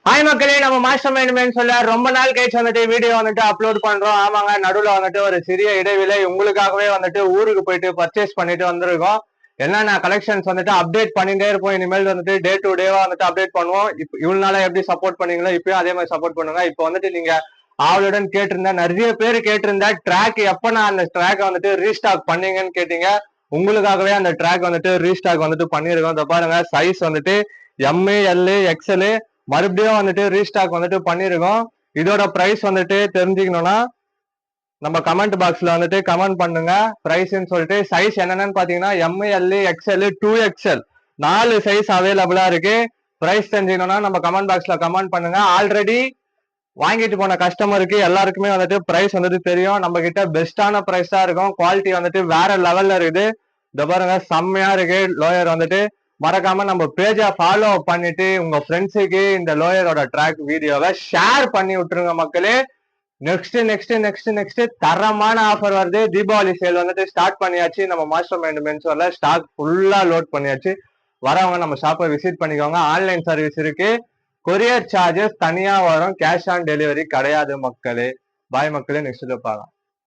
Hi மக்களே, நம்ம master mind சொல்ல ரொம்ப நாள் கழிச்சு வந்துட்டு வீடியோ வந்துட்டு அப்லோட் பண்றோம். ஆமாங்க, நடுவில் வந்துட்டு ஒரு சிறிய இடைவெளி உங்களுக்காகவே வந்துட்டு ஊருக்கு போயிட்டு பர்ச்சேஸ் பண்ணிட்டு வந்திருக்கோம். என்னென்ன கலெக்ஷன்ஸ் வந்துட்டு அப்டேட் பண்ணிட்டே இருப்போம். இனிமேல் வந்துட்டு டே டு டேவா வந்துட்டு அப்டேட் பண்ணுவோம். இவ்வளவு நாளா எப்படி சப்போர்ட் பண்ணீங்களோ இப்பயும் அதே மாதிரி சப்போர்ட் பண்ணுங்க. இப்போ வந்துட்டு நீங்க அவளுடன் கேட்டிருந்த நிறைய பேர் கேட்டிருந்த ட்ராக் எப்ப நான் அந்த ட்ராக் வந்துட்டு ரீஸ்டாக் பண்ணீங்கன்னு கேட்டீங்க. உங்களுக்காகவே அந்த ட்ராக் வந்துட்டு ரீஸ்டாக் வந்துட்டு பண்ணிருக்கோம். இந்த பாருங்க, சைஸ் வந்துட்டு எம்ஏ எல் எக்ஸ்எல் மறுபடியும் வந்துட்டு ரீஸ்டாக் வந்துட்டு பண்ணிருக்கோம். இதோட பிரைஸ் வந்துட்டு தெரிஞ்சுக்கணும்னா நம்ம கமெண்ட் பாக்ஸ்ல வந்துட்டு கமெண்ட் பண்ணுங்க பிரைஸ்ன்னு சொல்லிட்டு. சைஸ் என்னென்னு பாத்தீங்கன்னா எம்எல் எக்ஸ்எல் 2XL 4 சைஸ் அவைலபிளா இருக்கு. பிரைஸ் தெரிஞ்சுக்கணும்னா நம்ம கமெண்ட் பாக்ஸ்ல கமெண்ட் பண்ணுங்க. ஆல்ரெடி வாங்கிட்டு போன கஸ்டமருக்கு எல்லாருக்குமே வந்துட்டு பிரைஸ் வந்துட்டு தெரியும். நம்ம கிட்ட பெஸ்டான பிரைஸ் தான் இருக்கும். குவாலிட்டி வந்துட்டு வேற லெவல்ல இருக்குது. இந்த பாருங்க, செம்மையா இருக்கு. லோயர் வந்துட்டு மறக்காம நம்ம பேஜை ஃபாலோ பண்ணிட்டு உங்க ஃப்ரெண்ட்ஸுக்கு இந்த லோயரோட ட்ராக் வீடியோவை ஷேர் பண்ணி விட்டுருங்க மக்களே. நெக்ஸ்ட் தரமான ஆஃபர் வருது. தீபாவளி சேல் வந்துட்டு ஸ்டார்ட் பண்ணியாச்சு. நம்ம மாஸ்டர் மைண்ட் மென்ஸ்ல ஸ்டாக் ஃபுல்லா லோட் பண்ணியாச்சு. வரவங்க நம்ம ஷாப்பை விசிட் பண்ணிக்கோங்க. ஆன்லைன் சர்வீஸ் இருக்கு. கொரியர் சார்ஜஸ் தனியா வரும். கேஷ் ஆன் டெலிவரி கிடையாது மக்களே. பாய் மக்களே, நெக்ஸ்ட் பார்க்கலாம்.